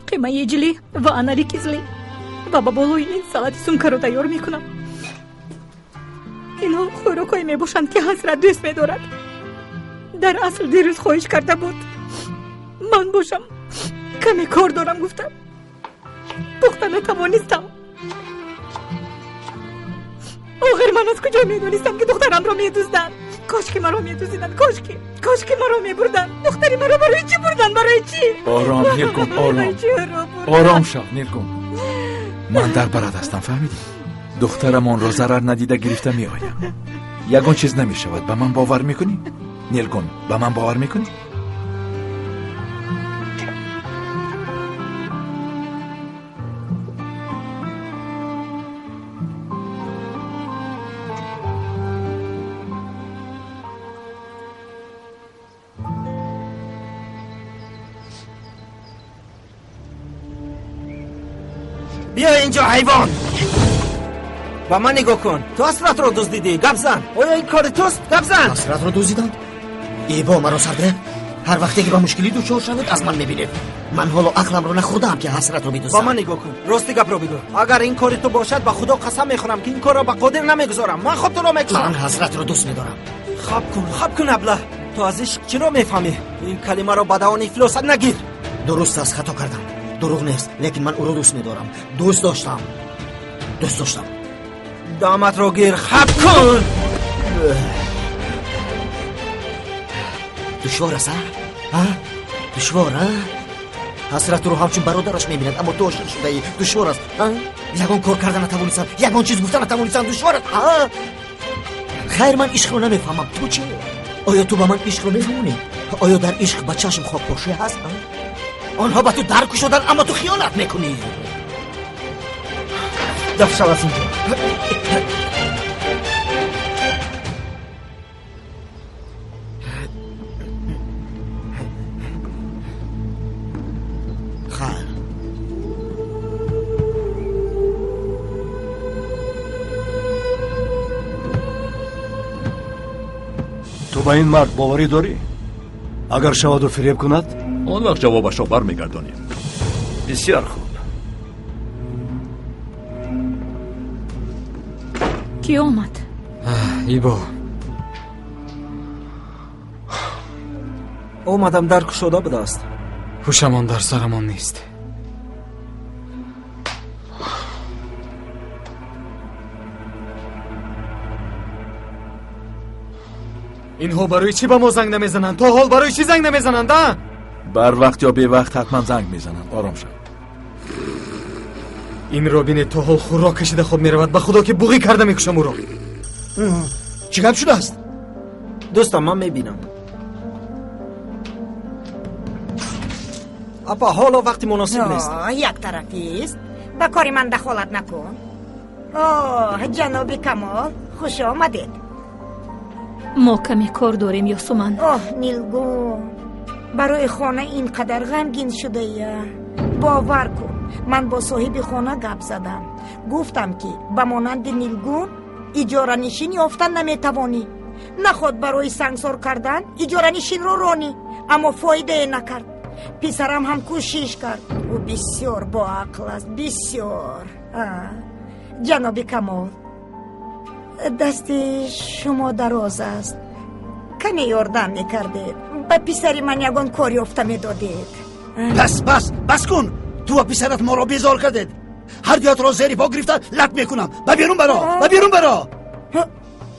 قیمه جلی و اناری کیزلی و با بالوی این سالاد سمکه رو تیار میکنم. اینا خوراکایی میباشند که حسرت دوست میدارد. در اصل دیروز خواهش کرده بود من باشم، کمی کار دارم گفتم. پختن نتوانستم. آخر من از کجا میدونستم که دخترم را میدوزدن؟ کاش که مرا میدوزیدن، کاش که مرا میبردن. دختری مرا برای چی بردن؟ برای چی؟ آرام نیرگون، آرام شو نیرگون. من در برات هستم، فهمیدی؟ دخترمان را ضرر ندیده گرفته می آیم. یگان چیز نمی شود. به من باور میکنی؟ نیلگون، به من باور میکنی؟ بیا اینجا حیوان. با من نگاه کن. تو حسرت رو دزدیدی. گپ زن. آیا این کار توست؟ گپ زن. حسرت رو دزدیدم؟ ای با مرا سرده. هر وقتی که با مشکلی دچار شود از من میبینید. من حالا عقلم رو نخوردم که حسرت رو بدوزم. با من نگاه کن. راستی گپ رو بگو. اگر این کاری تو باشد به خدا قسم میخورم که این کار رو به قادر نمیگذارم. من خود تو رو میکشم. من حسرت رو دوست میدارم. خب کن ابله. تو از عشق چرا میفهمی؟ این کلمه رو به دوان افلاس نگیر. درست است، خطا کردم. دروغ نیست، لیکن من او رو دوست میدارم. دوست داشتم. دامت رو گیر. خب کن. دشوار است ها؟ دشوار ها؟ حسرت رو همچون برادرش میبیند اما تو عاشق شده ای. دشوار است ها؟ یگان کار کردن نتوانستم، یگان چیز گفتن نتوانستم. دشوار است ها؟ خیر، من عشق رو نمیفهمم. تو چه؟ آیا تو با من عشق رو میفهمونی؟ آیا در عشق با چشم خواب پوشی هست؟ آنها با تو درک شدن اما تو خیانت میکنی. دفع شو از اینجا. خیر. تو با این مرد باوری داری؟ اگر شود و فریب کند آن وقت جوابش را برمیگردانیم. بسیار خوب. کی آمد؟ ایبا اومدم درک شده بوده است. هوشمان در سرمان نیست. اینها برای چی با ما زنگ نمیزنند؟ تا حال برای چی زنگ نمیزنند؟ بر وقت یا بی وقت حتما زنگ میزنند. آرام شو. این را بینید تا حال خوراک کشیده خود میرود. به خدا که بوغی کرده میکشم او را. چی گپ شده است؟ دوستم من میبینم. اپا حالا وقتی مناسب نیست. یک طرفی است. به کاری من دخالت نکن. جناب کمال خوش آمدید. ما کمی کار داریم یاسمن. نیلگون، برای خانه اینقدر غمگین شده یا؟ باور کن من با صاحب خانه گپ زدم. گفتم که به مانند نیلگون اجاره نشین یافتن نمیتوانی. نخواد برای سنگسار کردن اجاره نشین رو رانی، اما فایده نکرد. پسرم هم کوشش کرد. او بسیار با عقل است، بسیار. جناب کمال، دست شما دراز است. کمی یاردم میکردید. به پسری من یگان کار یافته میدادید. بس کن. تو و پسرت ما را بیزار کردید. هر دیات را زیر پا گرفتن لط میکنم. بیرون برا.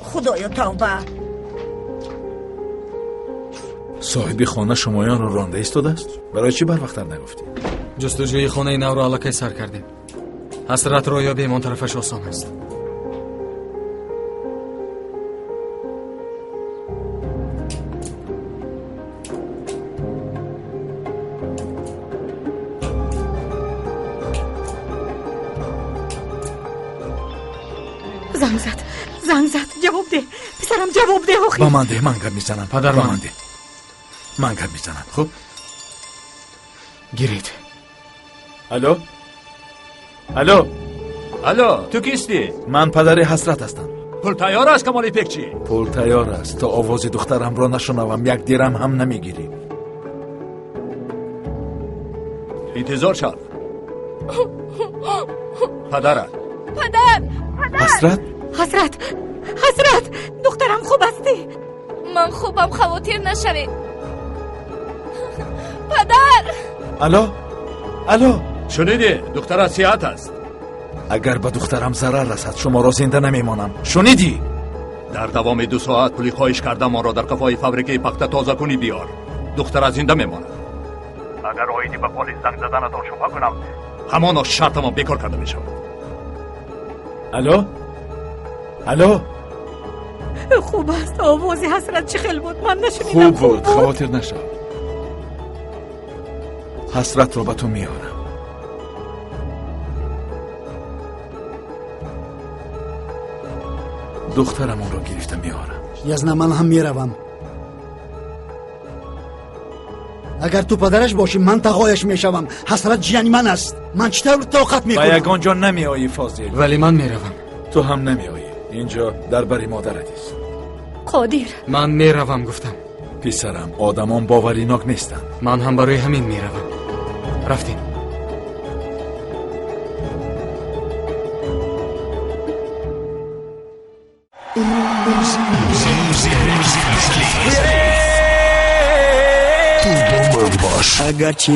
خدایا توبه. صاحب خانه شمایان رو رانده ایستاده است. برای چی بر وقت نگفتی؟ جستجوی خانه نو را علاقه سر کردیم. حسرت را یا بیمان طرفش آسان است. زنگ زد. جواب ده پسرم، جواب ده. با من ده. من گپ میزنم پدر. من گپ میزنم. خب گیرید. الو تو کیستی؟ من پدر حسرت هستم. پول تیار است کمالی پکچی؟ پول تیار است. تا آواز دخترم را نشنوم یک درم هم نمیگیری. انتظار شو. پدرت. پدر. حسرت؟ حسرت دخترم خوب هستی؟ من خوبم، خواطر نشوید. پدر. الو شنیدی؟ دخترت صحت است. اگر به دخترم ضرر رسد شما را زنده نمیمانم. شنیدی؟ در دوام 2 ساعت پولی خواهش کردم ما را در کفای فابریکه پخته تازه کنی بیار. دختر زنده میماند. اگر آیدی به پلیس زنگ زدنتان شبه کنم همانا شرطم بیکار کرده میشم. الو خوب است. آوازی حسرت چه خیل بود؟ من نشنیدم. خوب بود. خواطر نشو. حسرت رو به تو میارم. دخترم اون رو گرفته میارم. یزنه من هم میروم. اگر تو پدرش باشی من تقایش میشوم. حسرت جیانی من است. من چطور طاقت میکنم؟ با یگان جا نمیایی فاضل. ولی من میروم. تو هم نمیایی. اینجا درباری مادرت است. قادر من میروم گفتم. پسرم آدمان باوریناک نیستن. من هم برای همین میروم. رفتیم. اگرچه